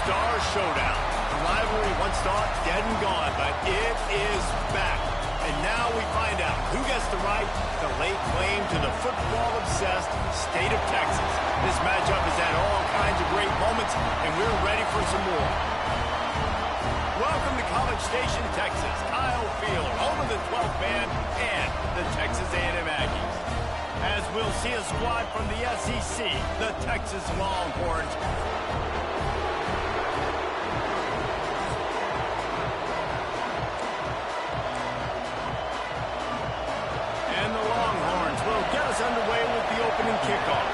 Star Showdown. The rivalry once thought dead and gone, but it is back. And now we find out who gets the right to lay claim to the football-obsessed state of Texas. This matchup has had all kinds of great moments, and we're ready for some more. Welcome to College Station, Texas. Kyle Field, home of the 12th man and the Texas A&M Aggies. As we'll see a squad from the SEC, the Texas Longhorns. And the Longhorns will get us underway with the opening kickoff.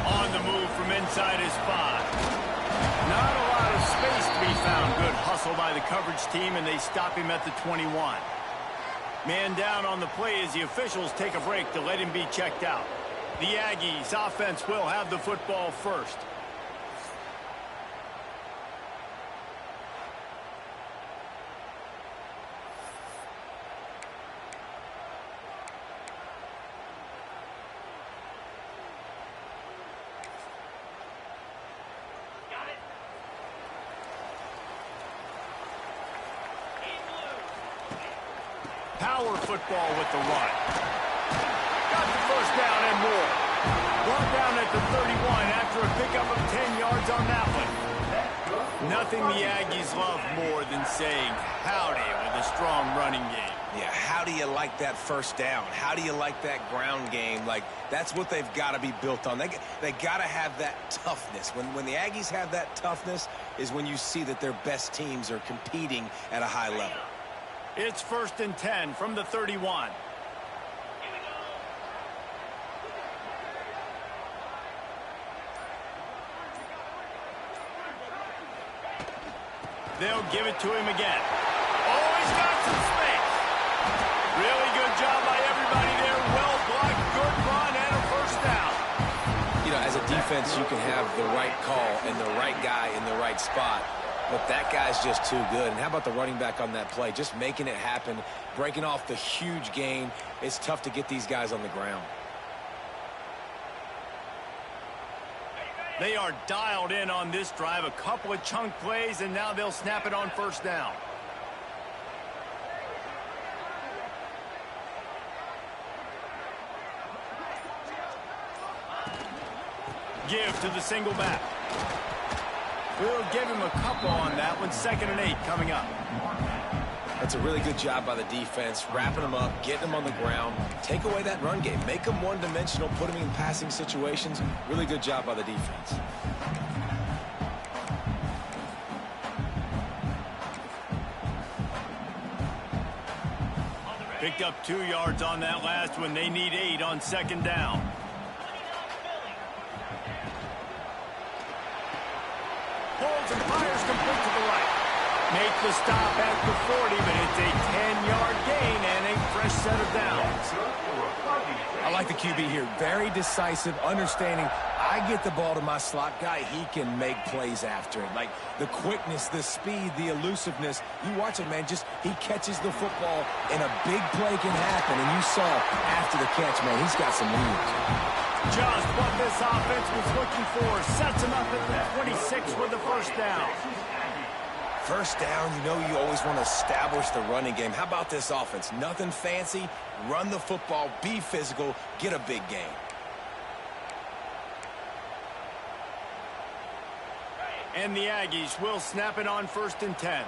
On the move from inside his 5. Not a lot of space to be found. Good hustle by the coverage team, and they stop him at the 21. Man down on the play as the officials take a break to let him be checked out. The Aggies offense will have the football first. Power football with the run. Got the first down and more. Brought down at the 31 after a pickup of 10 yards on that one. Nothing the Aggies love more than saying howdy with a strong running game. Yeah, how do you like that first down? How do you like that ground game? Like, that's what they've got to be built on. They got to have that toughness. When the Aggies have that toughness is when you see that their best teams are competing at a high level. It's 1st and 10 from the 31. They'll give it to him again. Oh, he's got some space. Really good job by everybody there. Well blocked, good run, and a first down. You know, as a defense, you can have the right call and the right guy in the right spot. But that guy's just too good. And how about the running back on that play? Just making it happen, breaking off the huge gain. It's tough to get these guys on the ground. They are dialed in on this drive. A couple of chunk plays, and now they'll snap it on first down. Give to the single back. We'll give him a couple on that one. 2nd and 8 coming up. That's a really good job by the defense, wrapping them up, getting them on the ground. Take away that run game. Make them one-dimensional, put them in passing situations. Really good job by the defense. Picked up 2 yards on that last one. They need 8 on 2nd down. Holds and fires complete to the right. Make the stop at the 40, but it's a 10-yard gain and a fresh set of downs. I like the QB here. Very decisive, understanding. I get the ball to my slot guy, he can make plays after it. Like the quickness, the speed, the elusiveness. You watch it, man. Just he catches the football, and a big play can happen. And you saw after the catch, man, he's got some wheels. Just what this offense was looking for. Sets him up at the 26 with the first down. First down, you know you always want to establish the running game. How about this offense? Nothing fancy. Run the football, be physical, get a big gain. And the Aggies will snap it on 1st and 10.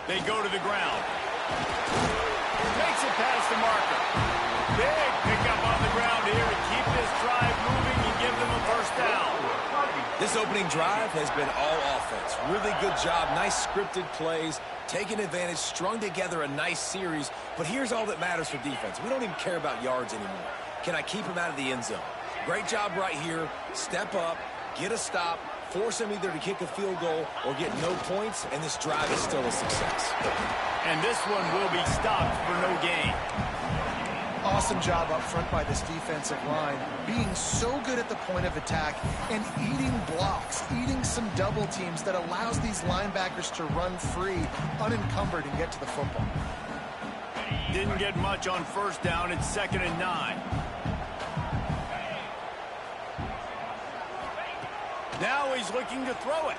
They go to the ground. Makes it past the marker. Big pickup on the ground here to keep this drive moving and give them a first down. This opening drive has been all offense. Really good job. Nice scripted plays. Taking advantage, strung together a nice series. But here's all that matters for defense. We don't even care about yards anymore. Can I keep him out of the end zone? Great job right here. Step up, get a stop, force him either to kick a field goal or get no points, and this drive is still a success. And this one will be stopped for no gain. Awesome job up front by this defensive line, being so good at the point of attack and eating blocks, eating some double teams that allows these linebackers to run free, unencumbered, and get to the football. Didn't get much on first down. It's 2nd and 9. Now he's looking to throw it.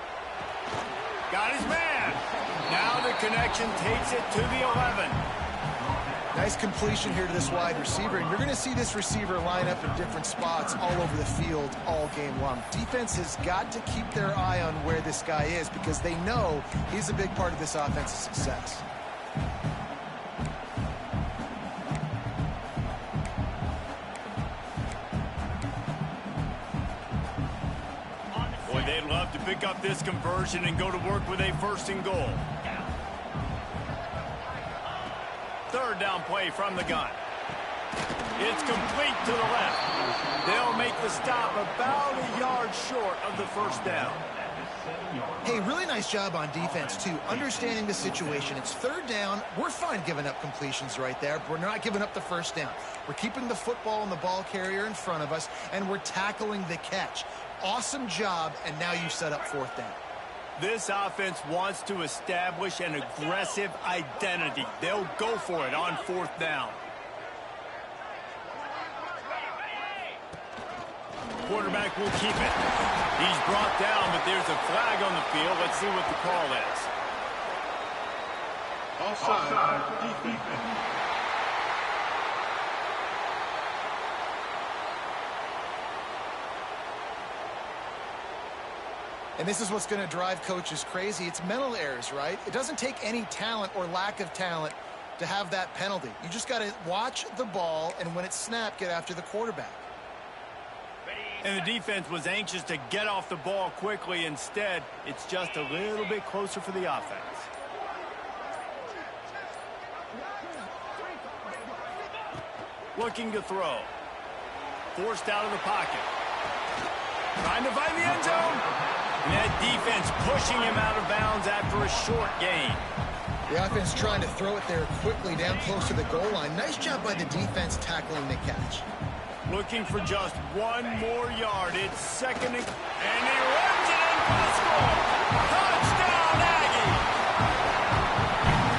Got his man. Now the connection takes it to the 11. Nice completion here to this wide receiver, and you're going to see this receiver line up in different spots all over the field all game long. Defense has got to keep their eye on where this guy is because they know he's a big part of this offense's success. Boy, they'd love to pick up this conversion and go to work with a 1st and goal. 3rd down play from the gun. It's complete to the left. They'll make the stop about a yard short of the 1st down. Hey, really nice job on defense, too, understanding the situation. It's 3rd down. We're fine giving up completions right there, but we're not giving up the 1st down. We're keeping the football and the ball carrier in front of us, and we're tackling the catch. Awesome job, and now you set up 4th down. This offense wants to establish an aggressive identity. They'll go for it on 4th down. Quarterback will keep it. He's brought down, but there's a flag on the field. Let's see what the call is. Offside. Defense. And this is what's going to drive coaches crazy. It's mental errors, right? It doesn't take any talent or lack of talent to have that penalty. You just got to watch the ball, and when it's snapped, get after the quarterback. And the defense was anxious to get off the ball quickly. Instead, it's just a little bit closer for the offense. Looking to throw. Forced out of the pocket. Trying to find the end zone. And that defense pushing him out of bounds after a short gain. The offense trying to throw it there quickly down close to the goal line. Nice job by the defense tackling the catch. Looking for just 1 more yard. It's 2nd and he runs it in for the score. Touchdown, Aggie!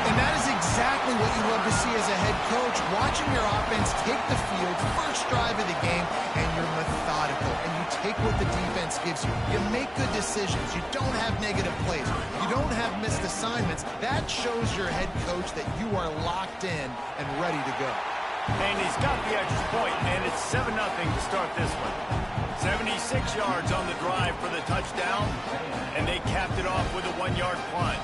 And that is exactly what you love to see as a head coach. Watching your offense take the field, first drive of the game, and you're methodical. And you take what the defense gives you. You make good decisions. You don't have negative plays. You don't have missed assignments. That shows your head coach that you are locked in and ready to go. And he's got the extra point, and it's 7-0 to start this one. 76 yards on the drive for the touchdown, and they capped it off with a 1-yard plunge.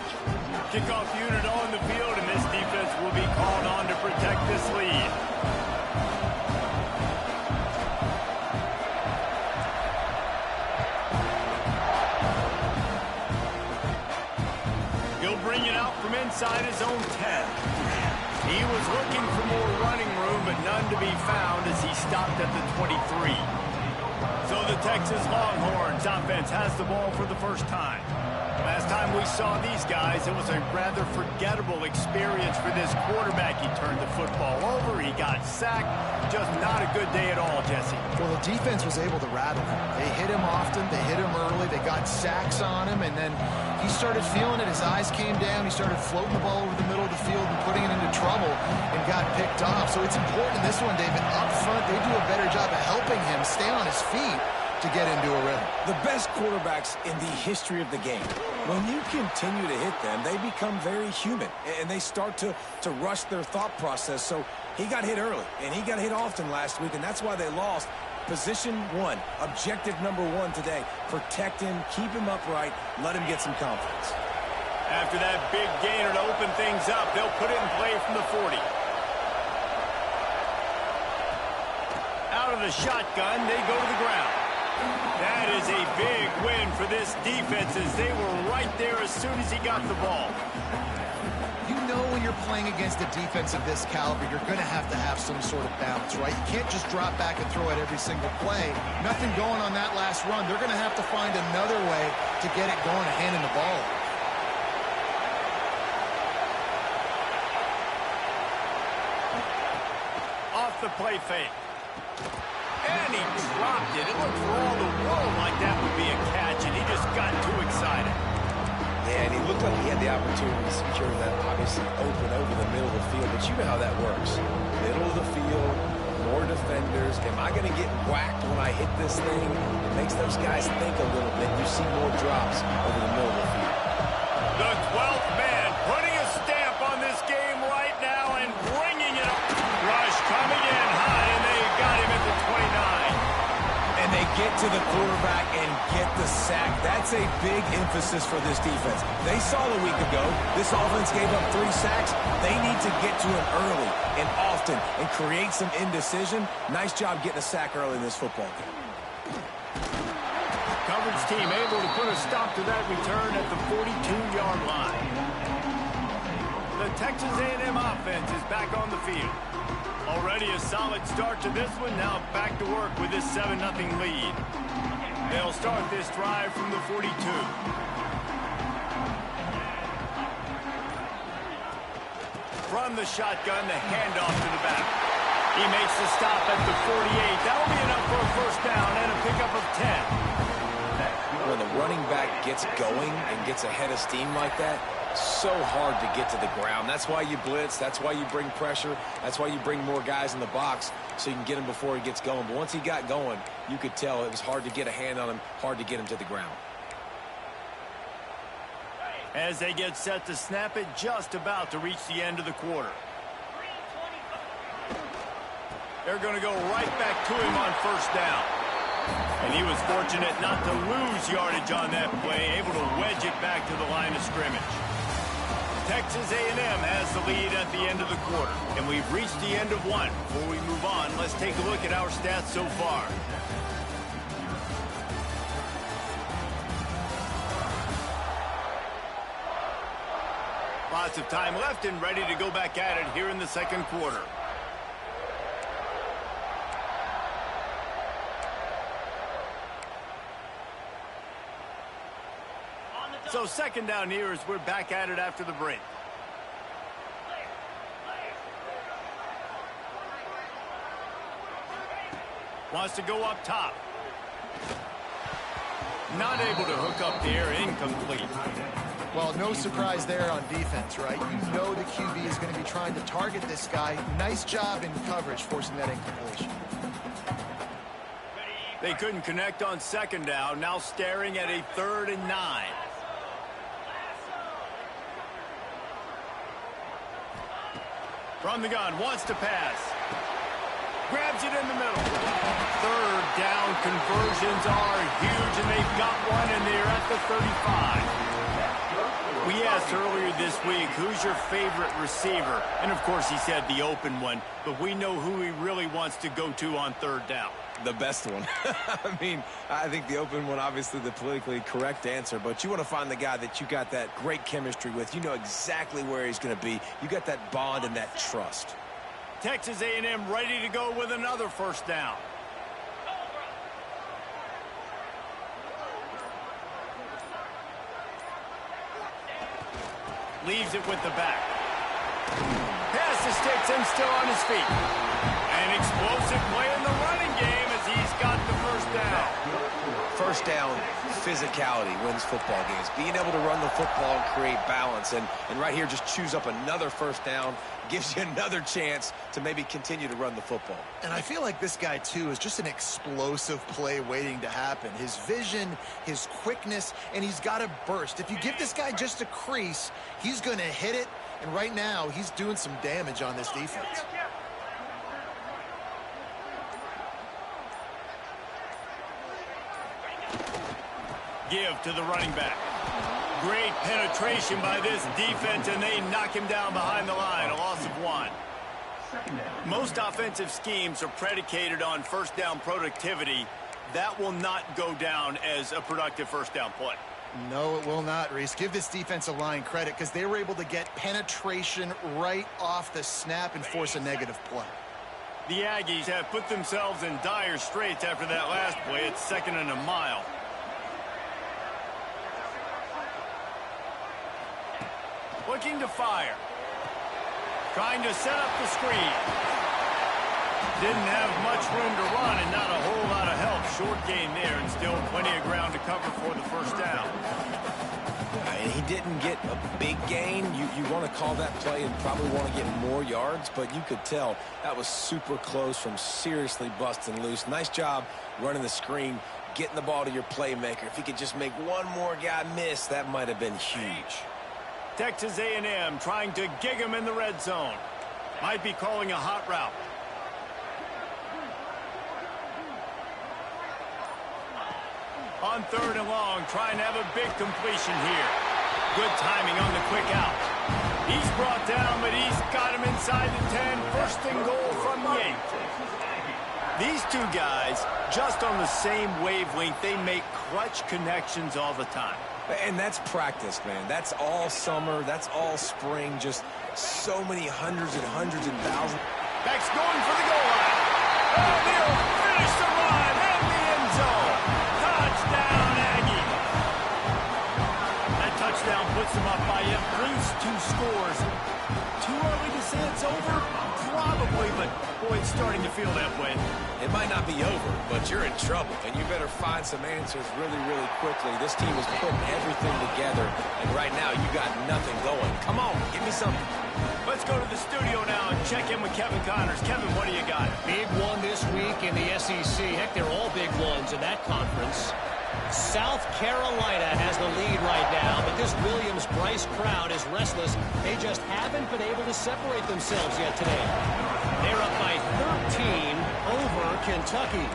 Kickoff unit on the field, and this defense will be called on to protect this lead. He'll bring it out from inside his own 10. He was looking for more running room, but none to be found as he stopped at the 23. So the Texas Longhorns offense has the ball for the first time. Last time we saw these guys, it was a rather forgettable experience for this quarterback. He turned the football over, he got sacked. Just not a good day at all, Jesse. Well, the defense was able to rattle him. They hit him often, they hit him early, they got sacks on him, and then he started feeling it. His eyes came down, he started floating the ball over the middle of the field and putting it into trouble and got picked off. So it's important in this one, David. Up front, they do a better job of helping him stay on his feet to get into a rhythm. The best quarterbacks in the history of the game, when you continue to hit them, they become very human, and they start to rush their thought process. So he got hit early, and he got hit often last week, and that's why they lost. Position 1, objective number 1 today. Protect him, keep him upright, let him get some confidence. After that big gainer to open things up, they'll put it in play from the 40. Out of the shotgun, they go to the ground. That is a big win for this defense as they were right there as soon as he got the ball. You know when you're playing against a defense of this caliber, you're going to have some sort of balance, right? You can't just drop back and throw it every single play. Nothing going on that last run. They're going to have to find another way to get it going and handing the ball. the play fake. And he dropped it. It looked for all the world like that would be a catch, and he just got too excited. Yeah, and he looked like he had the opportunity to secure that, obviously open over the middle of the field, but you know how that works. Middle of the field, more defenders. Am I going to get whacked when I hit this thing? It makes those guys think a little bit. You see more drops over the middle of the field. The 12th man putting a stamp on this game right now and bringing it up. Rush coming in high, and they got him at the 29. And they get to the quarterback and get the sack. That's a big emphasis for this defense. They saw a week ago this offense gave up 3 sacks. They need to get to it early and often and create some indecision. Nice job getting a sack early in this football game. Coverage team able to put a stop to that return at the 42-yard line. The Texas A&M offense is back on the field. Already a solid start to this one. Now back to work with this 7-0 lead. They'll start this drive from the 42. From the shotgun, the handoff to the back. He makes the stop at the 48. That'll be enough for a first down and a pickup of 10. When the running back gets going and gets ahead of steam like that, so hard to get to the ground. That's why you blitz. That's why you bring pressure. That's why you bring more guys in the box so you can get him before he gets going. But once he got going, you could tell it was hard to get a hand on him, hard to get him to the ground. As they get set to snap it, just about to reach the end of the quarter. They're going to go right back to him on first down. And he was fortunate not to lose yardage on that play, able to wedge it back to the line of scrimmage. Texas A&M has the lead at the end of the quarter, and we've reached the end of one. Before we move on, let's take a look at our stats so far. Lots of time left and ready to go back at it here in the second quarter. So second down here as we're back at it after the break. Wants to go up top. Not able to hook up there, incomplete. Well, no surprise there on defense, right? You know the QB is going to be trying to target this guy. Nice job in coverage, forcing that incompletion. They couldn't connect on second down, now staring at a 3rd and 9. From the gun, wants to pass. Grabs it in the middle. 3rd down conversions are huge, and they've got one, and they're at the 35. We asked earlier this week, who's your favorite receiver? And, of course, he said the open one, but we know who he really wants to go to on 3rd down. The best one. I mean, I think the open one, obviously the politically correct answer, but you want to find the guy that you got that great chemistry with. You know exactly where he's going to be. You got that bond and that trust. Texas A&M ready to go with another first down. Leaves it with the back. Pass to Stetson, still on his feet. An explosive play in the running game as he's got the first down. First down, physicality wins football games. Being able to run the football and create balance. And right here, just choose up another first down. Gives you another chance to maybe continue to run the football. And I feel like this guy, too, is just an explosive play waiting to happen. His vision, his quickness, and he's got a burst. If you give this guy just a crease, he's going to hit it. And right now, he's doing some damage on this defense. Give to the running back. Great penetration by this defense, and they knock him down behind the line. A loss of 1. Most offensive schemes are predicated on first down productivity. That will not go down as a productive first down play. No, it will not, Reese. Give this defensive line credit because they were able to get penetration right off the snap and force a negative play. The Aggies have put themselves in dire straits after that last play. It's 2nd and a mile. Looking to fire. Trying to set up the screen. Didn't have much room to run and not a whole lot of help. Short gain there and still plenty of ground to cover for the first down. He didn't get a big gain. You want to call that play and probably want to get more yards, but you could tell that was super close from seriously busting loose. Nice job running the screen, getting the ball to your playmaker. If he could just make one more guy miss, that might have been huge. Texas A&M trying to gig him in the red zone. Might be calling a hot route. On 3rd and long, trying to have a big completion here. Good timing on the quick out. He's brought down, but he's got him inside the 10. First and goal from the 8. These two guys, just on the same wavelength, they make clutch connections all the time. And that's practice, man. That's all summer. That's all spring. Just so many hundreds and hundreds and thousands. Beck's going for the goal line. And they'll finish the run in the end zone. Touchdown, Aggie. That touchdown puts them up by at least 2 scores. Too early to say it's over? Probably, but boy, it's starting to feel that way. It might not be over, but you're in trouble, and you better find some answers really, really quickly. This team is putting everything together, and right now you got nothing going. Come on, give me something. Let's go to the studio now and check in with Kevin Connors. Kevin, what do you got? Big one this week in the SEC. Heck, they're all big ones in that conference. South Carolina has the lead right now, but this Williams-Brice crowd is restless. They just haven't been able to separate themselves yet today. They're up by 13 over Kentucky.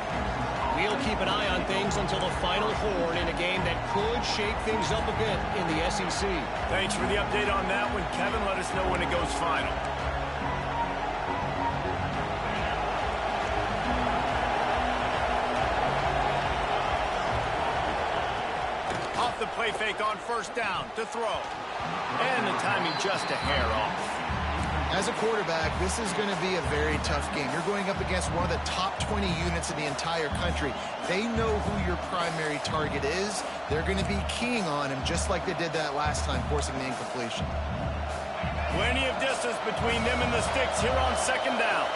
We'll keep an eye on things until the final horn in a game that could shake things up a bit in the SEC. Thanks for the update on that one, Kevin. Let us know when it goes final. Off the play fake on 1st down to throw. And the timing just a hair off. As a quarterback, this is going to be a very tough game. You're going up against one of the top 20 units in the entire country. They know who your primary target is. They're going to be keying on him just like they did that last time, forcing the incompletion. Plenty of distance between them and the sticks here on 2nd down.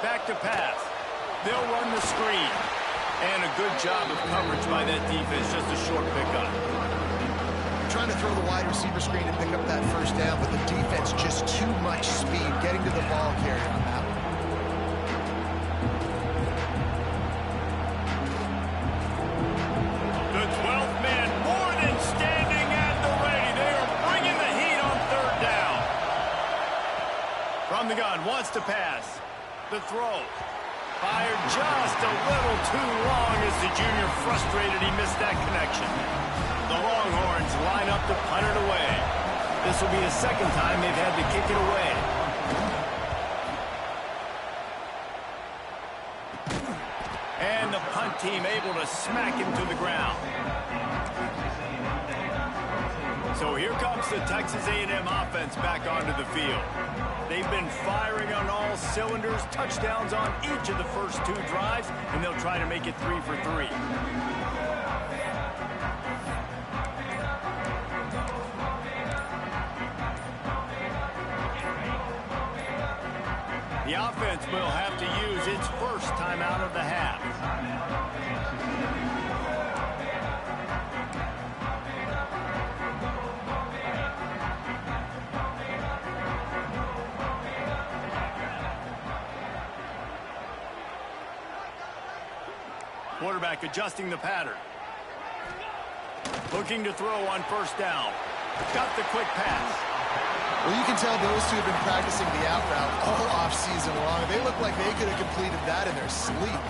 Back to pass. They'll run the screen. And a good job of coverage by that defense, just a short pickup. Trying to throw the wide receiver screen to pick up that 1st down, but the defense just too much speed getting to the ball carrier on that one. The 12th man more than standing at the ready. They are bringing the heat on 3rd down. From the gun, wants to pass. The throw. Fired just a little too long as the junior frustrated he missed that connection. The Longhorns line up to punt it away. This will be the 2nd time they've had to kick it away. And the punt team able to smack him to the ground. So here comes the Texas A&M offense back onto the field. They've been firing on all cylinders, touchdowns on each of the first 2 drives, and they'll try to make it 3 for 3. The offense will have to use its first timeout of the half. Quarterback adjusting the pattern. Looking to throw on 1st down. Got the quick pass. Well, you can tell those two have been practicing the out route all offseason long. They look like they could have completed that in their sleep.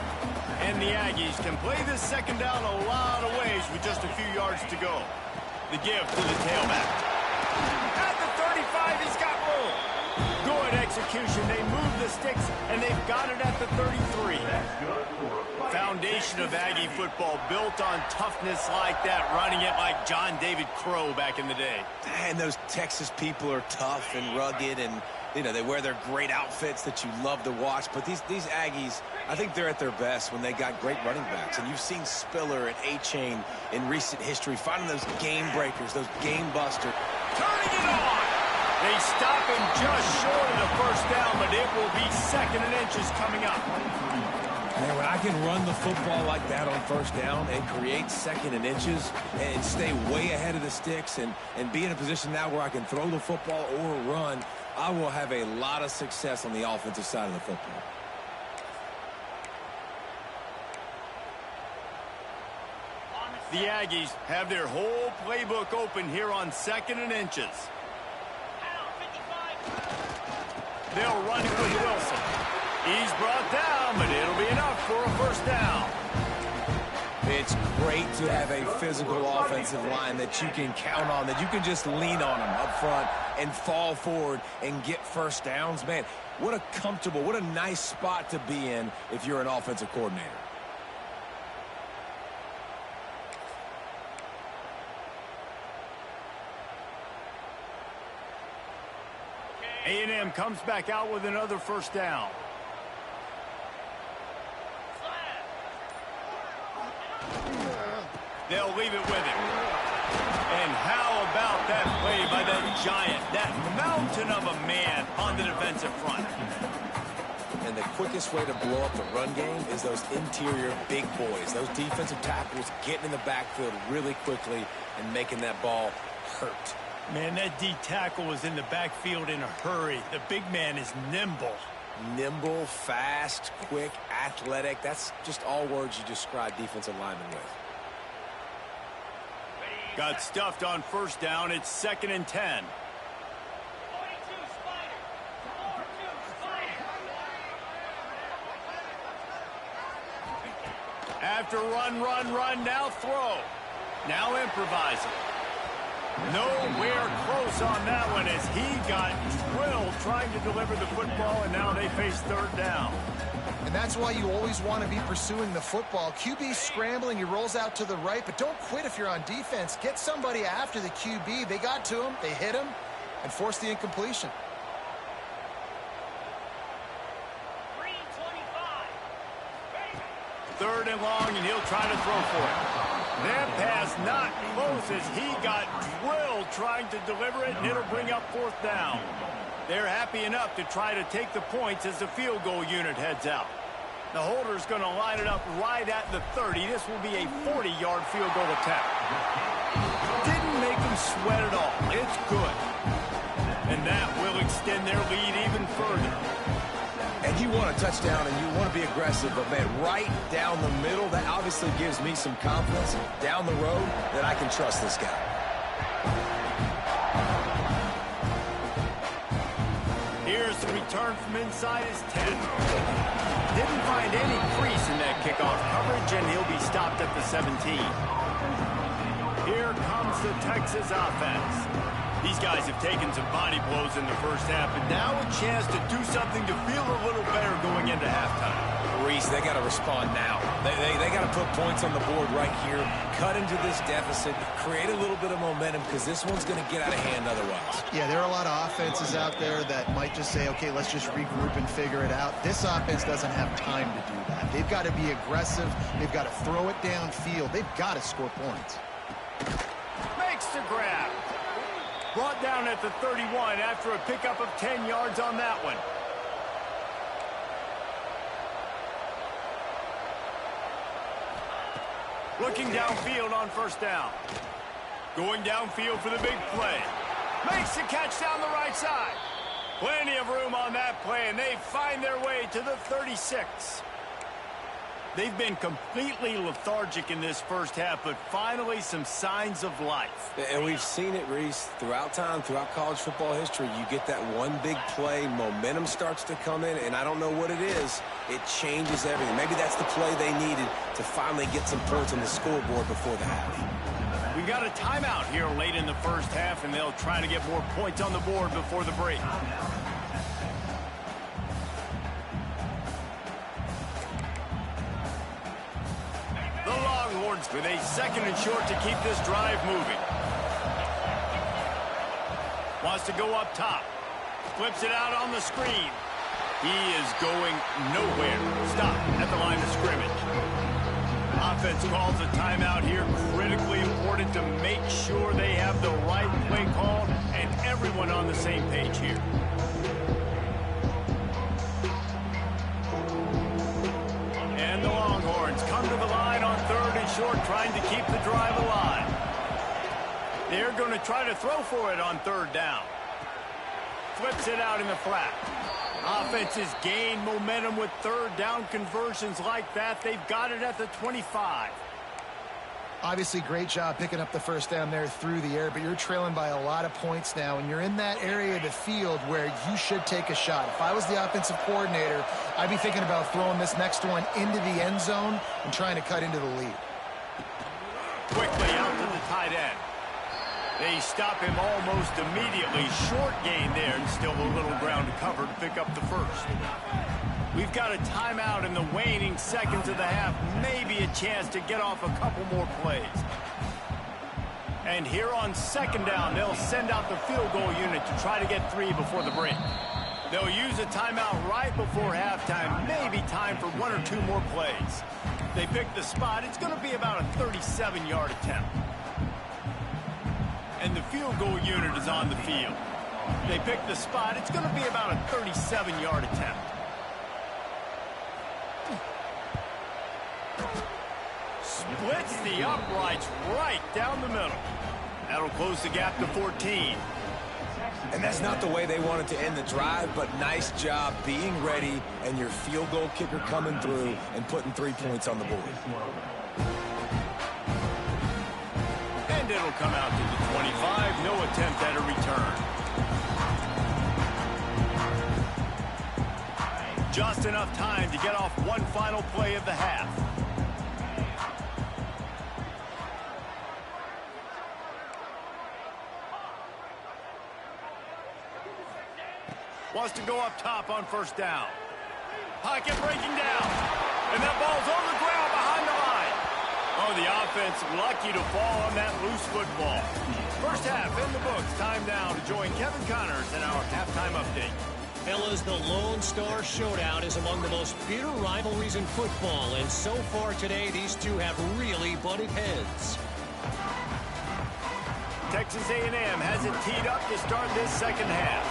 And the Aggies can play this 2nd down a lot of ways with just a few yards to go. The give to the tailback. At the 35, he's got room. Good execution. They move the sticks, and they've got it at the 33. Foundation of Aggie football built on toughness like that, running it like John David Crow back in the day. And those Texas people are tough and rugged, and you know they wear their great outfits that you love to watch. But these Aggies, I think they're at their best when they got great running backs. And you've seen Spiller and A-Chain in recent history finding those game breakers, those game busters. Turning it on. They stop him just short of the first down, but it will be 2nd and inches coming up. Man, when I can run the football like that on first down and create 2nd and inches and stay way ahead of the sticks and be in a position now where I can throw the football or run, I will have a lot of success on the offensive side of the football. The Aggies have their whole playbook open here on 2nd and inches. They'll run it with Wilson. He's brought down, but it'll be enough for a first down. It's great to have a physical offensive line that you can count on, that you can just lean on them up front and fall forward and get first downs. Man, what a comfortable, what a nice spot to be in if you're an offensive coordinator. A&M comes back out with another first down. They'll leave it with him. And how about that play by that giant, that mountain of a man on the defensive front? And the quickest way to blow up the run game is those interior big boys, those defensive tackles getting in the backfield really quickly and making that ball hurt. Man, that D tackle was in the backfield in a hurry. The big man is nimble. Nimble, fast, quick, athletic. That's just all words you describe defensive linemen with. Got stuffed on first down. It's 2nd and 10. After run, now throw. Now improvising. Nowhere close on that one as he got drilled trying to deliver the football, and now they face 3rd down. And that's why you always want to be pursuing the football. QB's scrambling, he rolls out to the right, but don't quit if you're on defense. Get somebody after the QB. They got to him, they hit him, and forced the incompletion. 3rd and long, and he'll try to throw for it. That pass not close as he got drilled trying to deliver it, and it'll bring up 4th down. They're happy enough to try to take the points as the field goal unit heads out. The holder's going to line it up right at the 30. This will be a 40-yard field goal attempt. Didn't make them sweat at all. It's good. And that will extend their lead even further. And you want a touchdown and you want to be aggressive, but man, right down the middle, that obviously gives me some confidence down the road that I can trust this guy. Here's the return from inside his 10. Didn't find any crease in that kickoff coverage, and he'll be stopped at the 17. Here comes the Texas offense. These guys have taken some body blows in the first half, but now a chance to do something to feel a little better going into halftime. Reese, they got to respond now. They got to put points on the board right here, cut into this deficit, create a little bit of momentum because this one's going to get out of hand otherwise. Yeah, there are a lot of offenses out there that might just say, okay, let's just regroup and figure it out. This offense doesn't have time to do that. They've got to be aggressive. They've got to throw it downfield. They've got to score points. Makes the grab. Brought down at the 31 after a pickup of 10 yards on that one. Looking downfield on first down. Going downfield for the big play. Makes the catch down the right side. Plenty of room on that play, and they find their way to the 36. They've been completely lethargic in this first half, but finally some signs of life. And we've seen it, Reese, throughout time, throughout college football history. You get that one big play, momentum starts to come in, and I don't know what it is. It changes everything. Maybe that's the play they needed to finally get some points on the scoreboard before the half. We got a timeout here late in the first half, and they'll try to get more points on the board before the break. With a 2nd and short to keep this drive moving. Wants to go up top. Flips it out on the screen. He is going nowhere. Stop at the line of scrimmage. defense calls a timeout here. Critically important to make sure they have the right play called and everyone on the same page here. And the Longhorns come to the line on 3rd and short, trying to keep the drive alive. They're going to try to throw for it on 3rd down. Flips it out in the flat. Offenses gain momentum with 3rd down conversions like that. They've got it at the 25. Obviously, great job picking up the first down there through the air, but you're trailing by a lot of points now, and you're in that area of the field where you should take a shot. If I was the offensive coordinator, I'd be thinking about throwing this next one into the end zone and trying to cut into the lead. Quickly out to the tight end. They stop him almost immediately. Short gain there, and still a little ground to cover to pick up the first. We've got a timeout in the waning seconds of the half. Maybe a chance to get off a couple more plays. And here on 2nd down, they'll send out the field goal unit to try to get 3 before the break. They'll use a timeout right before halftime. Maybe time for 1 or 2 more plays. They pick the spot. It's going to be about a 37-yard attempt. And the field goal unit is on the field. They pick the spot. It's going to be about a 37-yard attempt. Splits the uprights right down the middle. That'll close the gap to 14. And that's not the way they wanted to end the drive, but nice job being ready and your field goal kicker coming through and putting 3 points on the board. And it'll come out to the 25. No attempt at a return. Just enough time to get off one final play of the half. Wants to go up top on 1st down. Pocket breaking down. And that ball's on the ground behind the line. Oh, the offense lucky to fall on that loose football. First half in the books. Time now to join Kevin Connors in our halftime update. Fellas, the Lone Star Showdown is among the most bitter rivalries in football, and so far today, these two have really butted heads. Texas A&M has it teed up to start this 2nd half.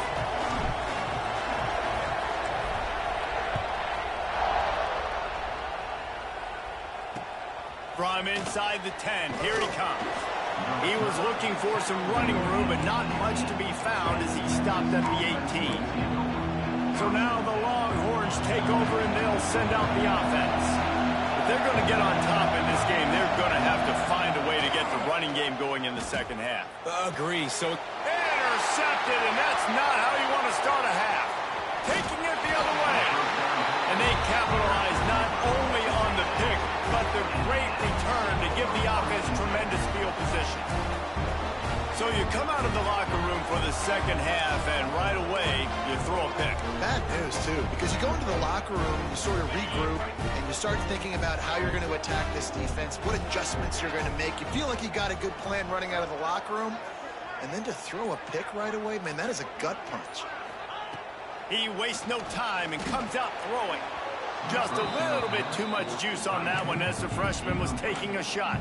From inside the 10, here he comes. He was looking for some running room, but not much to be found as he stopped at the 18. So now the Longhorns take over and they'll send out the offense. If they're going to get on top in this game, they're going to have to find a way to get the running game going in the 2nd half. Agree. So intercepted, and that's not how you want to start a half. Taking it the other way. And they capitalize not only on the pick, but the great return to give the offense tremendous field position. So you come out of the locker room for the 2nd half, and right away, you throw a pick. Bad news, too, because you go into the locker room, you sort of regroup, and you start thinking about how you're going to attack this defense, what adjustments you're going to make. You feel like you got a good plan running out of the locker room, and then to throw a pick right away, man, that is a gut punch. He wastes no time and comes out throwing. Just a little bit too much juice on that one as the freshman was taking a shot.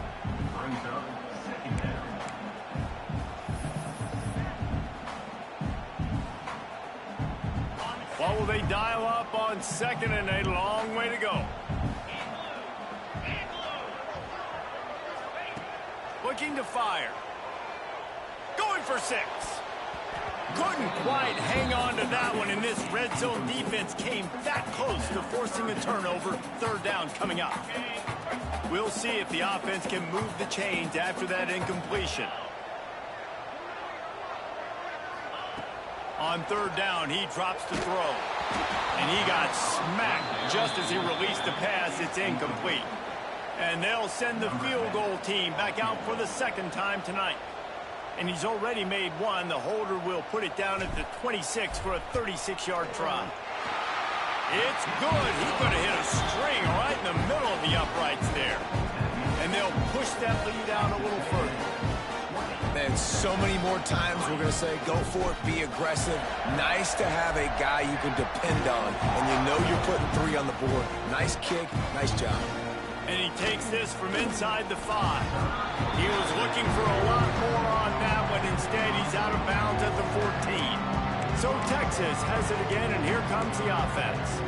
What will they dial up on 2nd and a long way to go? Looking to fire. Going for 6. Couldn't quite hang on to that one, and this red zone defense came that close to forcing a turnover. 3rd down coming up. We'll see if the offense can move the chains after that incompletion. On 3rd down, he drops to throw. And he got smacked just as he released the pass. It's incomplete. And they'll send the field goal team back out for the 2nd time tonight. And he's already made one. The holder will put it down at the 26 for a 36-yard try. It's good. He could have hit a string right in the middle of the uprights there. And they'll push that lead out a little further. man, so many more times we're going to say go for it, be aggressive. Nice to have a guy you can depend on, and you know you're putting 3 on the board. Nice kick, nice job. And he takes this from inside the 5. He was looking for a lot more on that one. Instead, he's out of bounds at the 14. So Texas has it again, and here comes the offense.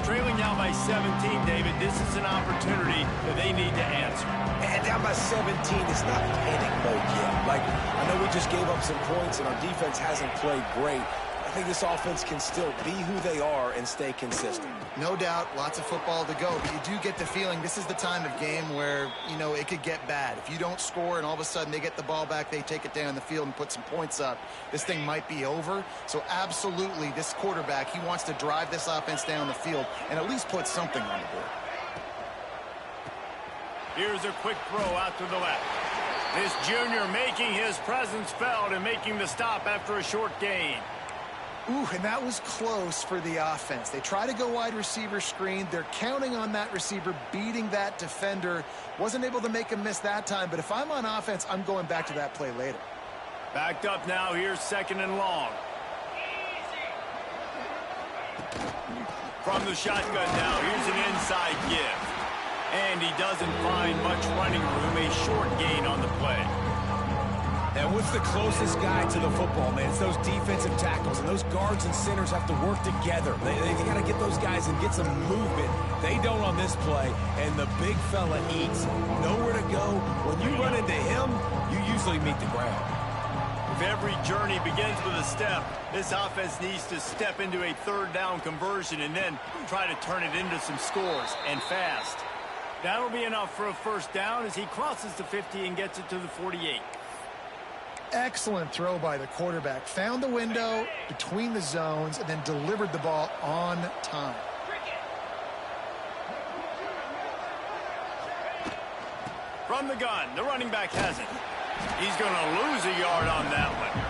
Trailing now by 17, David, this is an opportunity that they need to answer. And down by 17, it's not panic mode yet. Like, I know we just gave up some points and our defense hasn't played great. I think this offense can still be who they are and stay consistent. No doubt, lots of football to go, but you do get the feeling this is the time of game where, you know, it could get bad. If you don't score and all of a sudden they get the ball back, they take it down the field and put some points up, this thing might be over. So absolutely, this quarterback, he wants to drive this offense down the field and at least put something on the board. Here's a quick throw out to the left. This junior making his presence felt and making the stop after a short gain. Ooh, and that was close for the offense. They try to go wide receiver screen. They're counting on that receiver beating that defender. Wasn't able to make him miss that time, but if I'm on offense, I'm going back to that play later. Backed up now, here's second and long. From the shotgun now, here's an inside give. And he doesn't find much running room, a short gain on the play. And what's the closest guy to the football, man? It's those defensive tackles, and those guards and centers have to work together. They got to get those guys and get some movement. They don't on this play, and the big fella eats. Nowhere to go. When you run into him, you usually meet the ground. If every journey begins with a step, this offense needs to step into a third down conversion and then try to turn it into some scores, and fast. That'll be enough for a first down as he crosses the 50 and gets it to the 48. Excellent throw by the quarterback. Found the window between the zones and then delivered the ball on time. From the gun, the running back has it. He's going to lose a yard on that one.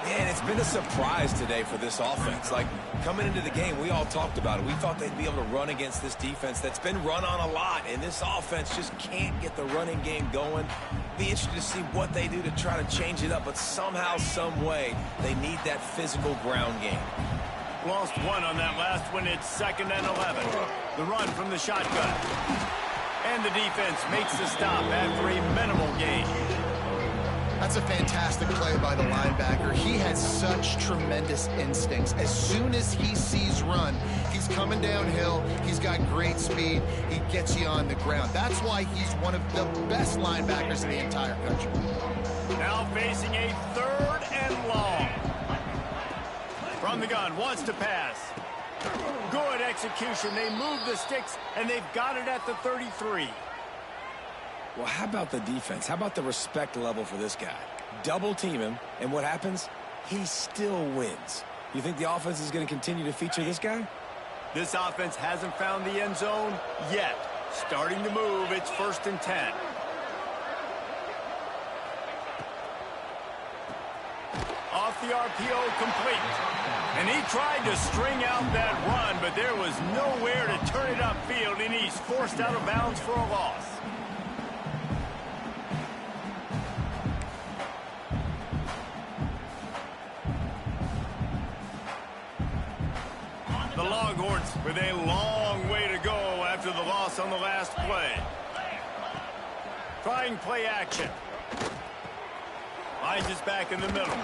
Man, it's been a surprise today for this offense. Like, coming into the game, we all talked about it. We thought they'd be able to run against this defense that's been run on a lot, and this offense just can't get the running game going. Be interested to see what they do to try to change it up, but somehow, some way, they need that physical ground game. Lost one on that last one. It's second and 11. The run from the shotgun. And the defense makes the stop after a minimal gain. That's a fantastic play by the linebacker. He has such tremendous instincts. As soon as he sees run, he's coming downhill. He's got great speed. He gets you on the ground. That's why he's one of the best linebackers in the entire country. Now facing a third and long. From the gun, wants to pass. Good execution. They move the sticks, and they've got it at the 33. Well, how about the defense? How about the respect level for this guy? Double team him, and what happens? He still wins. You think the offense is going to continue to feature this guy? This offense hasn't found the end zone yet. Starting to move, it's 1st and 10. Off the RPO, complete. And he tried to string out that run, but there was nowhere to turn it upfield, and he's forced out of bounds for a loss. The Longhorns with a long way to go after the loss on the last play. Trying play action. Finds his back in the middle.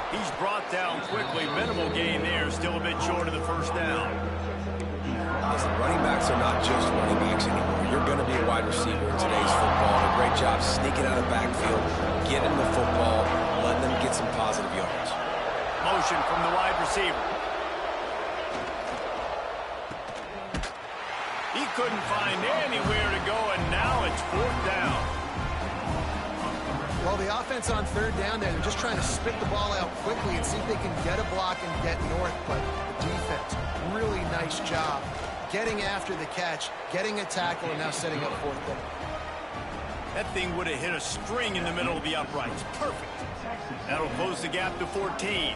He's brought down quickly. Minimal gain there. Still a bit short of the first down. Listen, running backs are not just running backs anymore. You're going to be a wide receiver in today's football. A great job sneaking out of the backfield, getting the football, letting them get some positive yards. Motion from the wide receiver. He couldn't find anywhere to go, and now it's 4th down. Well, the offense on 3rd down there, they're just trying to spit the ball out quickly and see if they can get a block and get north. But the defense, really nice job getting after the catch, getting a tackle, and now setting up 4th down. That thing would have hit a string in the middle of the uprights. Perfect. That'll close the gap to 14.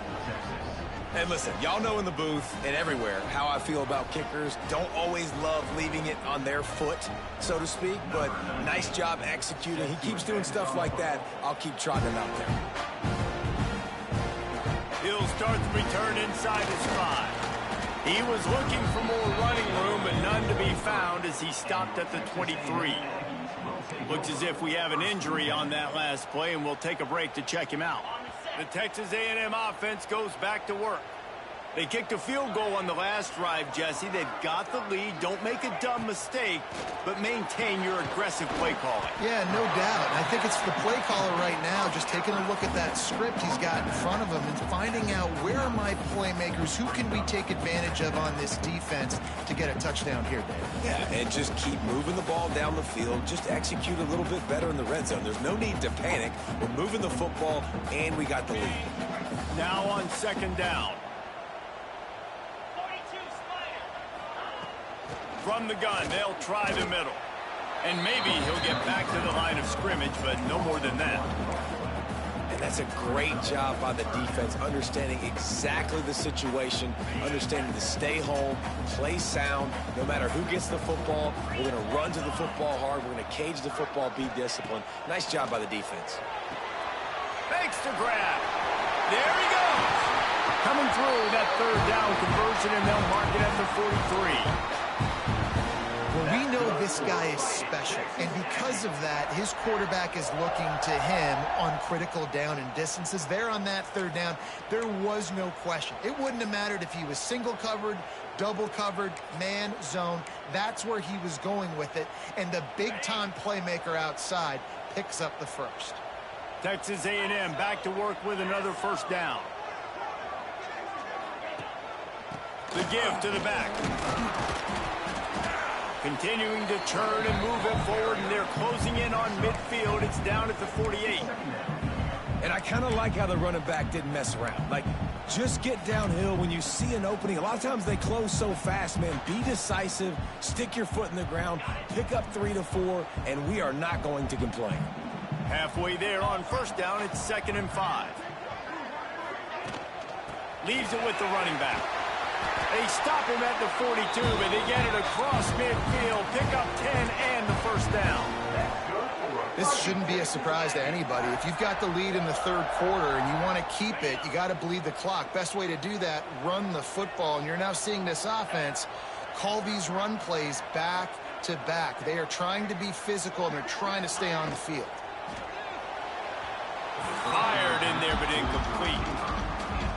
And listen, y'all know in the booth and everywhere how I feel about kickers. Don't always love leaving it on their foot, so to speak, but nice job executing. He keeps doing stuff like that. I'll keep trotting him out there. He'll start the return inside his 5. He was looking for more running room, but none to be found as he stopped at the 23. Looks as if we have an injury on that last play, and we'll take a break to check him out. The Texas A&M offense goes back to work. They kicked a field goal on the last drive, Jesse. They've got the lead. Don't make a dumb mistake, but maintain your aggressive play calling. Yeah, no doubt. I think it's the play caller right now just taking a look at that script he's got in front of him and finding out where are my playmakers, who can we take advantage of on this defense to get a touchdown here, Dave. Yeah, and just keep moving the ball down the field. Just execute a little bit better in the red zone. There's no need to panic. We're moving the football, and we got the lead. Now on second down. From the gun, they'll try the middle. And maybe he'll get back to the line of scrimmage, but no more than that. And that's a great job by the defense, understanding exactly the situation, understanding to stay home, play sound. No matter who gets the football, we're going to run to the football hard. We're going to cage the football, be disciplined. Nice job by the defense. Thanks to grab. There he goes. Coming through that third down conversion, and they'll mark it at the 43. Well, we know this guy is special, and because of that, his quarterback is looking to him on critical down and distances. There on that third down, there was no question. It wouldn't have mattered if he was single covered, double covered, man, zone. That's where he was going with it, and the big-time playmaker outside picks up the first. Texas A&M back to work with another first down. The give to the back. Continuing to turn and move it forward, and they're closing in on midfield. It's down at the 48. And I kind of like how the running back didn't mess around. Like, just get downhill when you see an opening. A lot of times they close so fast, man. Be decisive, stick your foot in the ground, pick up 3 to 4, and we are not going to complain. Halfway there on first down, it's 2nd and 5. Leaves it with the running back. They stop him at the 42, but they get it across midfield, pick up 10 and the first down. This shouldn't be a surprise to anybody. If you've got the lead in the third quarter and you want to keep it, you got to bleed the clock. Best way to do that, run the football. And you're now seeing this offense call these run plays back to back. They are trying to be physical, and they're trying to stay on the field. Fired in there, but incomplete.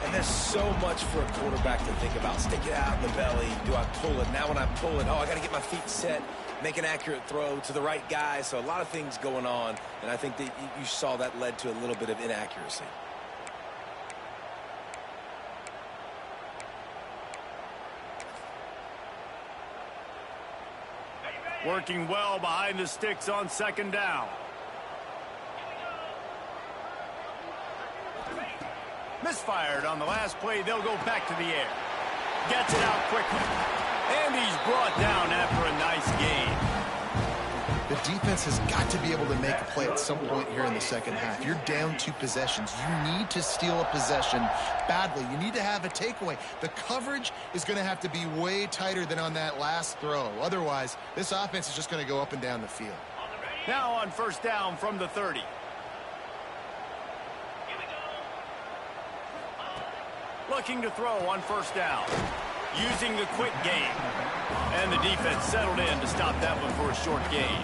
And there's so much for a quarterback to think about. Stick it out in the belly. Do I pull it? Now when I pull it, I got to get my feet set, make an accurate throw to the right guy. So a lot of things going on, and I think that you saw that led to a little bit of inaccuracy. Working well behind the sticks on second down. Misfired on the last play. They'll go back to the air. Gets it out quickly. And he's brought down after a nice gain. The defense has got to be able to make a play at some point here in the second half. You're down 2 possessions. You need to steal a possession badly. You need to have a takeaway. The coverage is going to have to be way tighter than on that last throw. Otherwise, this offense is just going to go up and down the field. Now on first down from the 30. Looking to throw on first down. Using the quick game. And the defense settled in to stop that one for a short gain.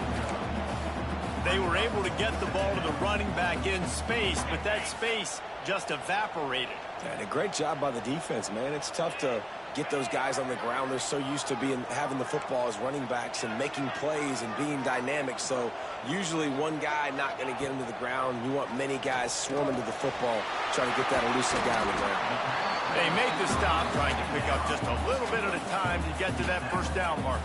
They were able to get the ball to the running back in space, but that space just evaporated. And a great job by the defense, man. It's tough to get those guys on the ground. They're so used to having the football as running backs and making plays and being dynamic. So usually one guy not going to get him to the ground. You want many guys swarming to the football, trying to get that elusive guy on the ground. They make the stop, trying to pick up just a little bit at a time to get to that first down marker.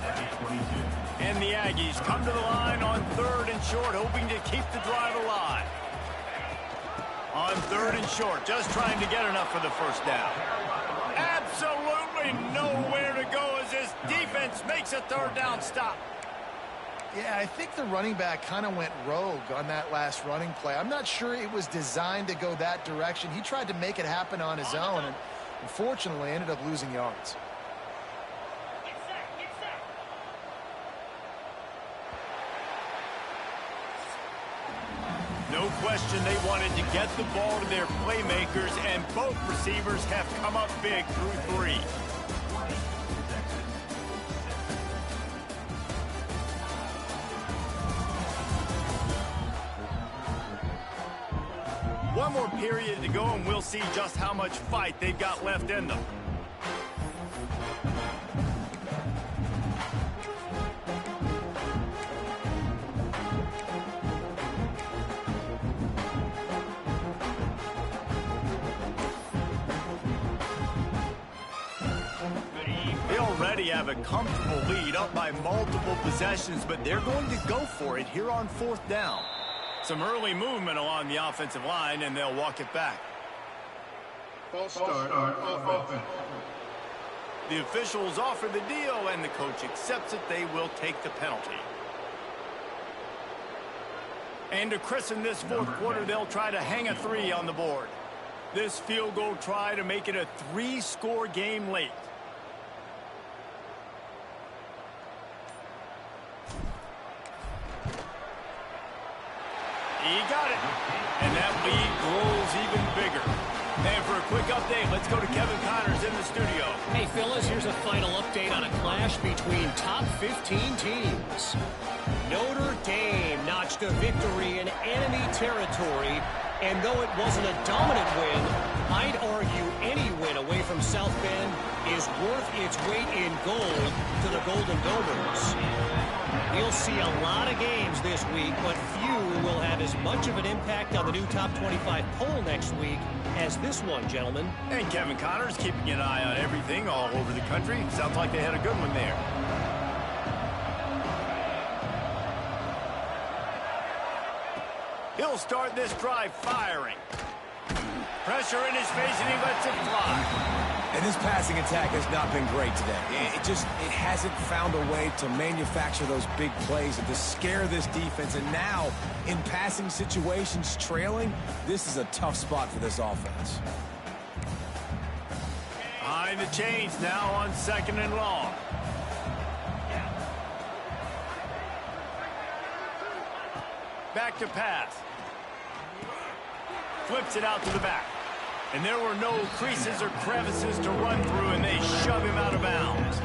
And the Aggies come to the line on 3rd and short, hoping to keep the drive alive. On 3rd and short, just trying to get enough for the first down. Absolutely nowhere to go as this defense makes a 3rd down stop. Yeah, I think the running back kind of went rogue on that last running play. I'm not sure it was designed to go that direction. He tried to make it happen on his own, and unfortunately ended up losing yards. No question they wanted to get the ball to their playmakers, and both receivers have come up big through 3. One more period to go, and we'll see just how much fight they've got left in them. They already have a comfortable lead up by multiple possessions, but they're going to go for it here on 4th down. Some early movement along the offensive line, and they'll walk it back. False start of offense. The officials offer the deal, and the coach accepts it. They will take the penalty. And to christen this 4th quarter, they'll try to hang a 3 on the board. This field goal try to make it a 3-score game late. He got it. And that lead grows even bigger. And for a quick update, let's go to Kevin Connors in the studio. Hey, fellas, here's a final update on a clash between top 15 teams. Notre Dame notched a victory in enemy territory, and though it wasn't a dominant win, I'd argue any win away from South Bend is worth its weight in gold to the Golden Domers. We'll see a lot of games this week, but few will have as much of an impact on the new top 25 poll next week as this one, gentlemen. And Kevin Connors keeping an eye on everything all over the country. Sounds like they had a good one there. He'll start this drive firing. Pressure in his face, and he lets it fly. And this passing attack has not been great today. It hasn't found a way to manufacture those big plays and to scare this defense. And now, in passing situations, trailing, this is a tough spot for this offense. Behind the chains now on 2nd and long. Back to pass. Flips it out to the back. And there were no creases or crevices to run through, and they shove him out of bounds.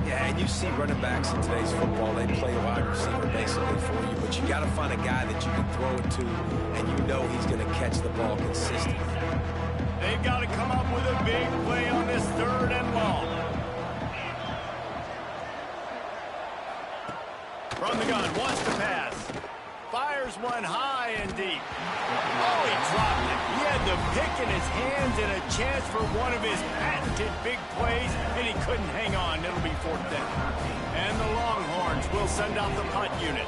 Yeah, and you see running backs in today's football, they play wide receiver basically for you, but you got to find a guy that you can throw it to, and you know he's going to catch the ball consistently. They've got to come up with a big play on this 3rd and long. From the gun, wants to pass. Fires one high and deep. Oh, he dropped it. He had the pick in his hands and a chance for one of his patented big plays, and he couldn't hang on. It'll be 4th down. And the Longhorns will send out the punt unit.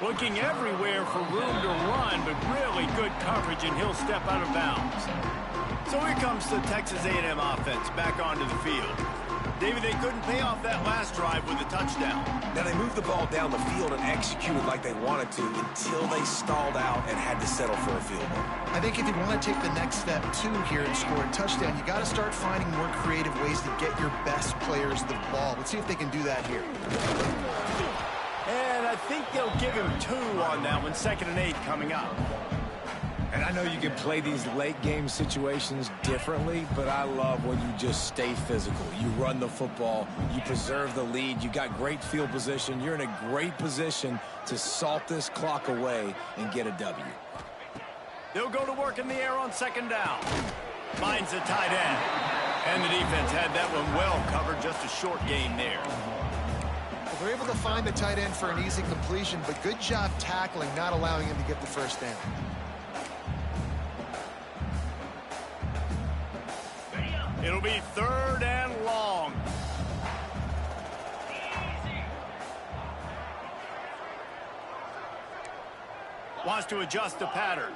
Looking everywhere for room to run, but really good coverage, and he'll step out of bounds. So here comes the Texas A&M offense back onto the field. David, they couldn't pay off that last drive with a touchdown. Now, they moved the ball down the field and executed like they wanted to until they stalled out and had to settle for a field goal. I think if you want to take the next step, too, here and score a touchdown, you got to start finding more creative ways to get your best players the ball. Let's see if they can do that here. And I think they'll give him 2 on that one, 2nd and 8 coming up. And I know you can play these late-game situations differently, but I love when you just stay physical. You run the football, you preserve the lead, you got great field position, you're in a great position to salt this clock away and get a W. They'll go to work in the air on 2nd down. Finds the tight end. And the defense had that one well covered, just a short gain there. They're able to find the tight end for an easy completion, but good job tackling, not allowing him to get the 1st down. It'll be 3rd and long. Wants to adjust the pattern.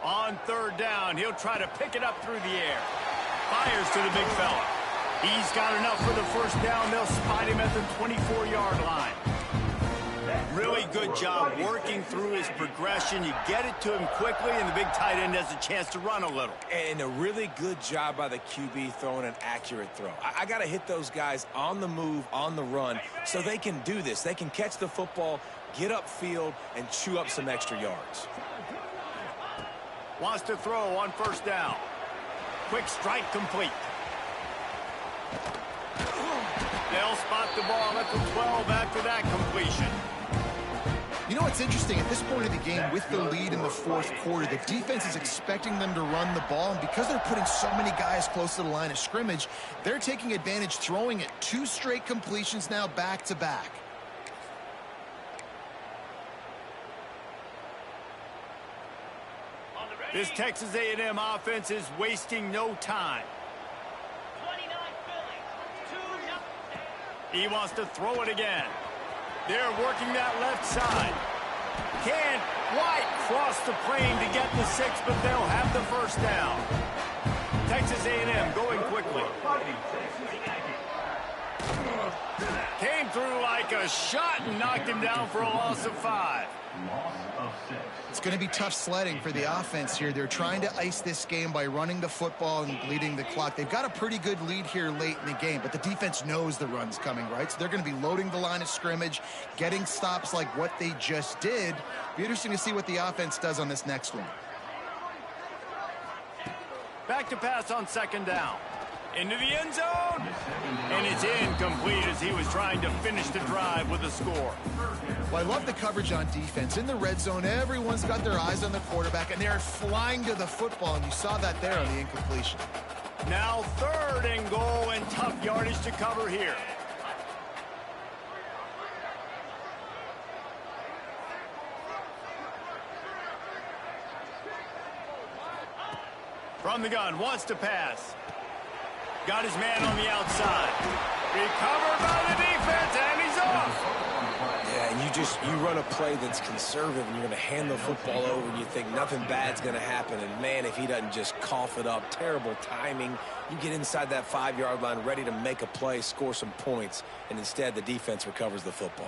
On 3rd down, he'll try to pick it up through the air. Fires to the big fella. He's got enough for the 1st down. They'll spot him at the 24-yard line. Really good job working through his progression. You get it to him quickly, and the big tight end has a chance to run a little. And a really good job by the QB throwing an accurate throw. I got to hit those guys on the move, on the run, so they can do this. They can catch the football, get upfield, and chew up some extra yards. Wants to throw on 1st down. Quick strike complete. They'll spot the ball at the 12 after that completion. You know what's interesting? At this point of the game, with the lead in the fourth quarter, the defense is expecting them to run the ball, and because they're putting so many guys close to the line of scrimmage, they're taking advantage, throwing it 2 straight completions now back-to-back. This Texas A&M offense is wasting no time. He wants to throw it again. They're working that left side. Can't quite cross the plane to get the 6, but they'll have the first down. Texas A&M going quickly. Came through like a shot and knocked him down for a loss of 5. It's going to be tough sledding for the offense here. They're trying to ice this game by running the football and bleeding the clock. They've got a pretty good lead here late in the game, but the defense knows the run's coming, right? So they're going to be loading the line of scrimmage, getting stops like what they just did. Be interesting to see what the offense does on this next one. Back to pass on second down. Into the end zone. And it's incomplete as he was trying to finish the drive with a score. Well, I love the coverage on defense. In the red zone, everyone's got their eyes on the quarterback, and they're flying to the football, and you saw that there on the incompletion. Now 3rd and goal, and tough yardage to cover here. From the gun, wants to pass. Got his man on the outside. Recovered by the defense, and he's off. Yeah, and you run a play that's conservative, and you're going to hand the football over, and you think nothing bad's going to happen. And, man, if he doesn't just cough it up, terrible timing. You get inside that 5-yard line ready to make a play, score some points, and instead the defense recovers the football.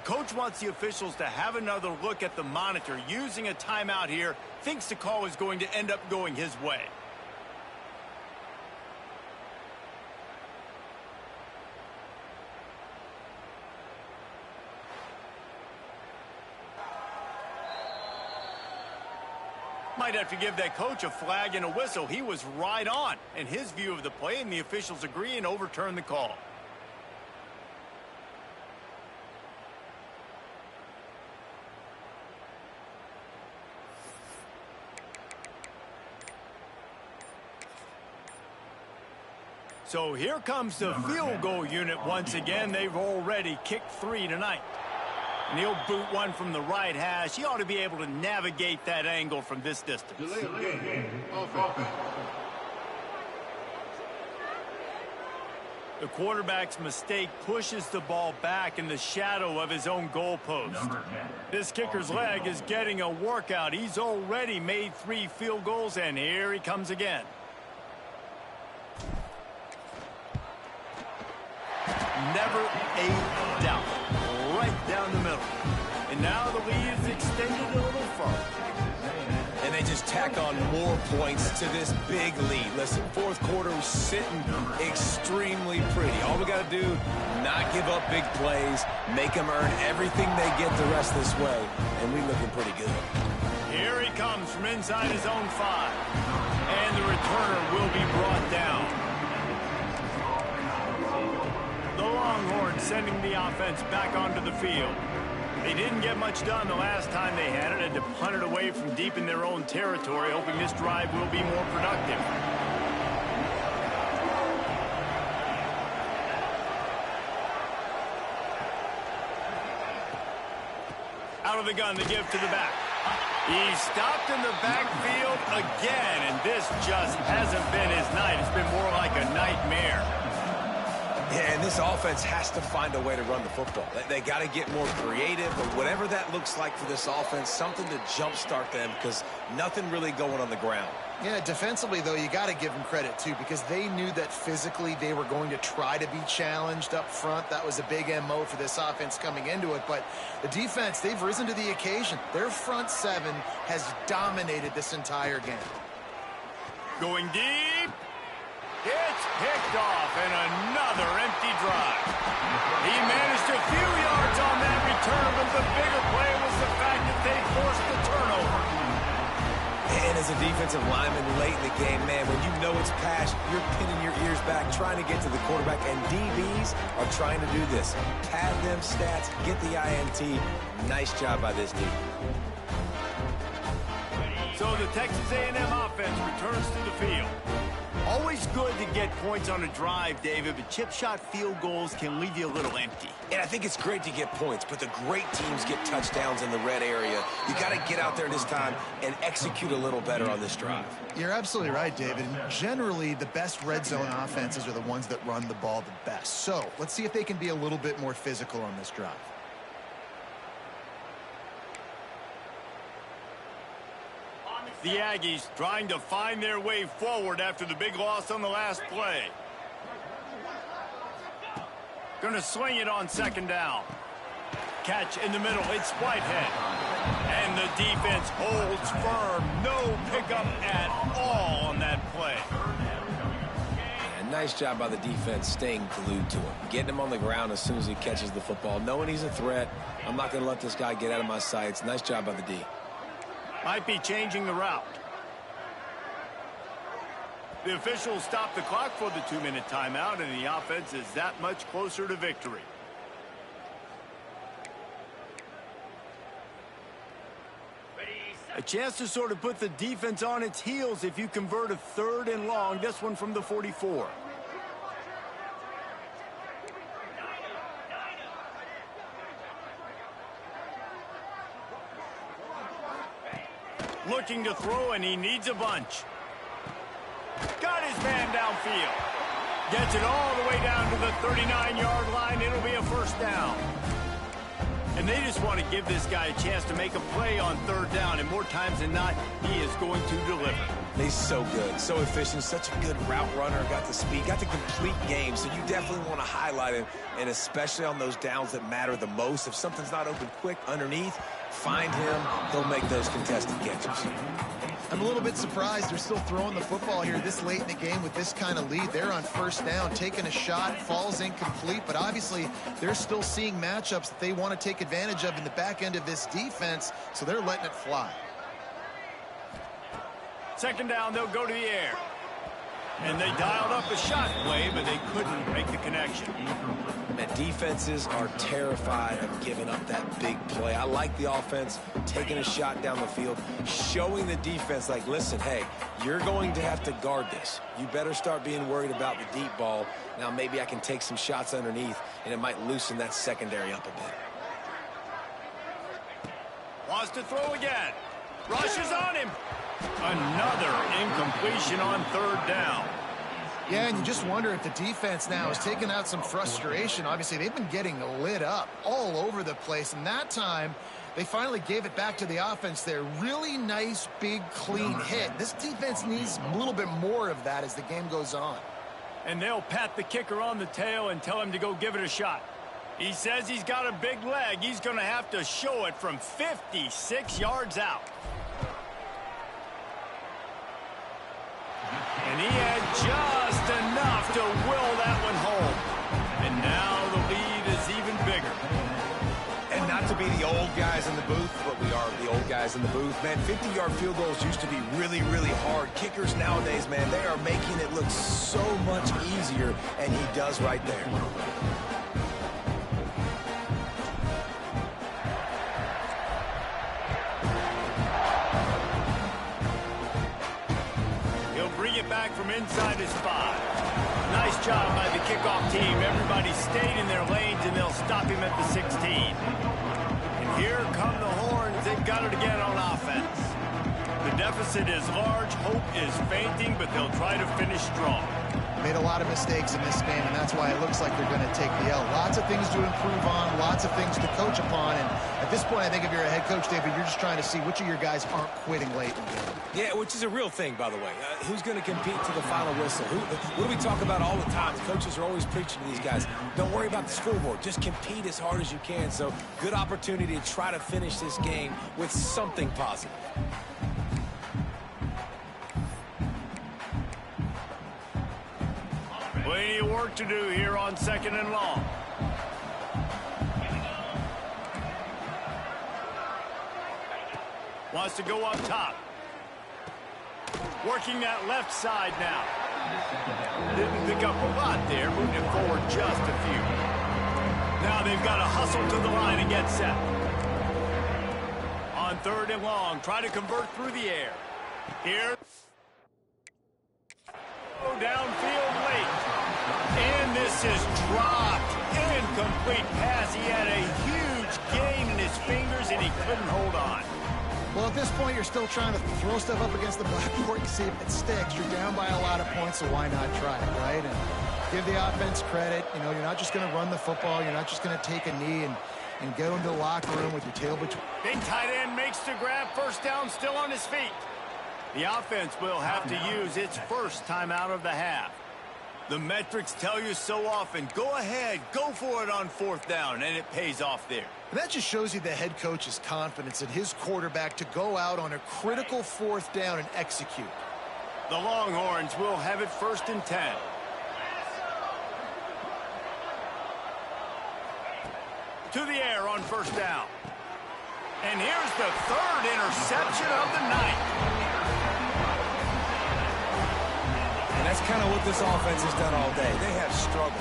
Coach wants the officials to have another look at the monitor. Using a timeout here, thinks the call is going to end up going his way. Might have to give that coach a flag and a whistle. He was right on in his view of the play, and the officials agree and overturn the call. So here comes the field goal unit once again. They've already kicked 3 tonight. And he'll boot one from the right hash. He ought to be able to navigate that angle from this distance. The quarterback's mistake pushes the ball back in the shadow of his own goalpost. This kicker's leg is getting a workout. He's already made 3 field goals, and here he comes again. Never a doubt. Right down the middle. And now the lead is extended a little further. And they just tack on more points to this big lead. Listen, fourth quarter was sitting extremely pretty. All we got to do, not give up big plays, make them earn everything they get the rest of this way, and we're looking pretty good. Here he comes from inside his own 5. And the returner will be brought down. The Longhorns sending the offense back onto the field. They didn't get much done the last time they had it, and to punt it away from deep in their own territory, hoping this drive will be more productive. Out of the gun, the give to the back. He's stopped in the backfield again, and this just hasn't been his night. It's been more like a nightmare. Yeah, and this offense has to find a way to run the football. They got to get more creative, but whatever that looks like for this offense, something to jumpstart them, because nothing really going on the ground. Yeah, defensively, though, you got to give them credit, too, because they knew that physically they were going to try to be challenged up front. That was a big MO for this offense coming into it. But the defense, they've risen to the occasion. Their front 7 has dominated this entire game. Going deep. It's picked off, and another empty drive. He managed a few yards on that return, but the bigger play was the fact that they forced the turnover. And a defensive lineman late in the game, man, when you know it's pass, you're pinning your ears back, trying to get to the quarterback, and DBs are trying to do this. Pad them stats, get the INT. Nice job by this D. So the Texas A&M offense returns to the field. Always good to get points on a drive, David, but chip shot field goals can leave you a little empty. And I think it's great to get points, but the great teams get touchdowns in the red area. You got to get out there this time and execute a little better on this drive. You're absolutely right, David. And generally, the best red zone offenses are the ones that run the ball the best. So let's see if they can be a little bit more physical on this drive. The Aggies trying to find their way forward after the big loss on the last play. Going to swing it on second down. Catch in the middle. It's Whitehead. And the defense holds firm. No pickup at all on that play. Yeah, nice job by the defense staying glued to him. Getting him on the ground as soon as he catches the football. Knowing he's a threat. I'm not going to let this guy get out of my sights. Nice job by the D. Might be changing the route. The officials stop the clock for the 2-minute timeout, and the offense is that much closer to victory. A chance to sort of put the defense on its heels if you convert a 3rd and long. This one from the 44. Looking to throw, and he needs a bunch. Got his man downfield. Gets it all the way down to the 39-yard line. It'll be a first down. And they just want to give this guy a chance to make a play on 3rd down, and more times than not, he is going to deliver. He's so good, so efficient, such a good route runner, got the speed, got the complete game, so you definitely want to highlight him, and especially on those downs that matter the most. If something's not open quick underneath, find him, he'll make those contested catches. I'm a little bit surprised they're still throwing the football here this late in the game with this kind of lead. They're on first down, taking a shot, falls incomplete, but obviously they're still seeing matchups that they want to take advantage of in the back end of this defense, so they're letting it fly. Second down, they'll go to the air. And they dialed up a shot play, but they couldn't make the connection. And defenses are terrified of giving up that big play. I like the offense taking a shot down the field, showing the defense, like, listen, hey, you're going to have to guard this. You better start being worried about the deep ball. Now maybe I can take some shots underneath, and it might loosen that secondary up a bit. Wants to throw again. Rushes on him. Another incompletion on 3rd down. Yeah, and you just wonder if the defense now is taking out some frustration. Obviously, they've been getting lit up all over the place, and that time they finally gave it back to the offense there. Really nice, big, clean hit. This defense needs a little bit more of that as the game goes on. And they'll pat the kicker on the tail and tell him to go give it a shot. He says he's got a big leg. He's going to have to show it from 56 yards out. And he had just enough to will that one home. And now the lead is even bigger. And not to be the old guys in the booth, but we are the old guys in the booth. Man, 50-yard field goals used to be really, really hard. Kickers nowadays, man, they are making it look so much easier, and he does right there. Back from inside his 5. Nice job by the kickoff team. Everybody stayed in their lanes, and they'll stop him at the 16. And here come the horns. They've got it again on offense. The deficit is large. Hope is fainting, but they'll try to finish strong. Made a lot of mistakes in this game, and that's why it looks like they're going to take the L. Lots of things to improve on, lots of things to coach upon, and at this point, I think if you're a head coach, David, you're just trying to see which of your guys aren't quitting late in the game. Yeah, which is a real thing, by the way. Who's going to compete to the final whistle? What do we talk about all the time? The coaches are always preaching to these guys. Don't worry about the scoreboard. Just compete as hard as you can. So, good opportunity to try to finish this game with something positive. Plenty of work to do here on 2nd and long. Wants to go up top. Working that left side now. Didn't pick up a lot there, moving it forward just a few. Now they've got to hustle to the line and get set. On 3rd and long, try to convert through the air. Here. Go downfield late. And this is dropped. Incomplete pass. He had a huge gain in his fingers, and he couldn't hold on. Well, at this point, you're still trying to throw stuff up against the blackboard and see if it sticks. You're down by a lot of points, so why not try it, right? And give the offense credit. You know, you're not just going to run the football. You're not just going to take a knee and go into the locker room with your tail between. Big tight end makes the grab. First down, still on his feet. The offense will have to use its first timeout of the half. The metrics tell you so often, go ahead, go for it on 4th down, and it pays off there. And that just shows you the head coach's confidence in his quarterback to go out on a critical 4th down and execute. The Longhorns will have it 1st and 10. To the air on 1st down. And here's the 3rd interception of the night. And that's kind of what this offense has done all day. They have struggled.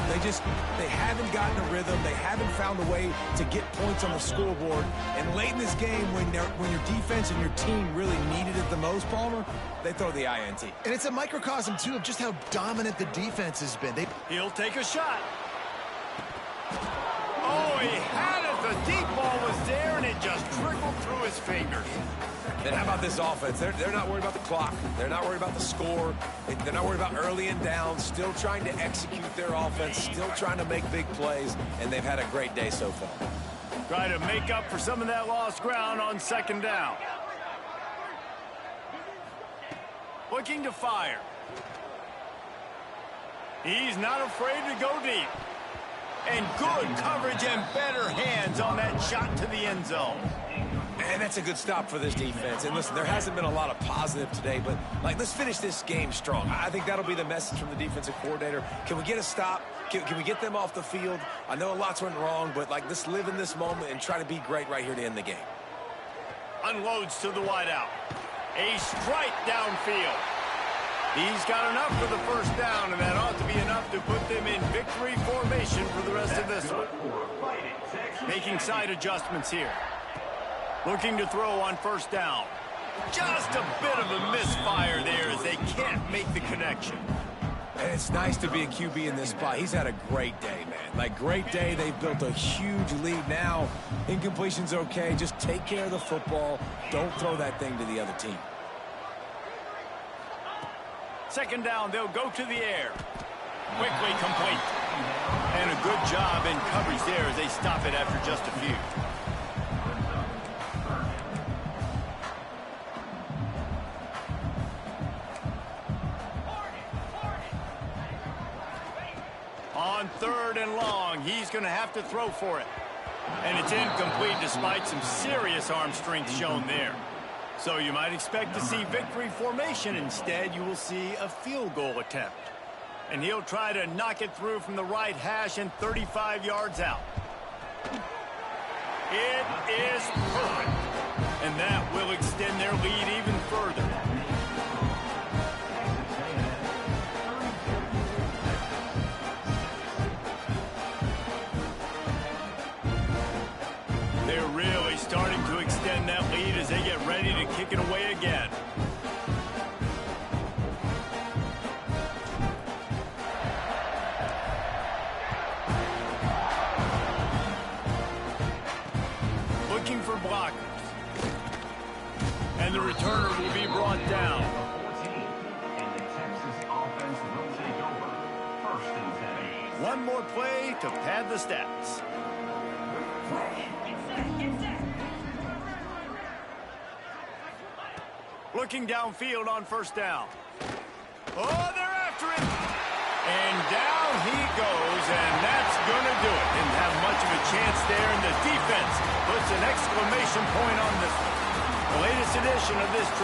They haven't gotten a rhythm. They haven't found a way to get points on the scoreboard. And late in this game, when your defense and your team really needed it the most, Palmer, they throw the INT. And it's a microcosm, too, of just how dominant the defense has been. He'll take a shot. Oh, he had it. The deep ball was there, and it just trickled through his fingers. And how about this offense? They're not worried about the clock. They're not worried about the score. They're not worried about early and down. Still trying to execute their offense. Still trying to make big plays. And they've had a great day so far. Try to make up for some of that lost ground on 2nd down. Looking to fire. He's not afraid to go deep. And good coverage and better hands on that shot to the end zone. And that's a good stop for this defense. And listen, there hasn't been a lot of positive today, but let's finish this game strong. I think that'll be the message from the defensive coordinator. Can we get a stop? Can we get them off the field? I know a lot's went wrong, but let's live in this moment and try to be great right here to end the game. Unloads to the wideout. A strike downfield. He's got enough for the 1st down, and that ought to be enough to put them in victory formation for the rest of this one. Making side adjustments here. Looking to throw on 1st down. Just a bit of a misfire there as they can't make the connection. And it's nice to be a QB in this spot. He's had a great day, man. Great day. They've built a huge lead now. Incompletion's okay. Just take care of the football. Don't throw that thing to the other team. 2nd down, they'll go to the air. Quickly complete. And a good job in coverage there as they stop it after just a few. On 3rd and long, he's going to have to throw for it. And it's incomplete despite some serious arm strength shown there. So you might expect to see victory formation. Instead, you will see a field goal attempt. And he'll try to knock it through from the right hash and 35 yards out. It is perfect. And that will extend their lead even further. They're really starting to extend that lead as they get ready to kick it away again. Looking for blockers. And the returner will be brought down. One more play to pad the stats. Looking downfield on 1st down. Oh, they're after it. And down he goes, and that's going to do it. Didn't have much of a chance there, and the defense puts an exclamation point on this one. The latest edition of this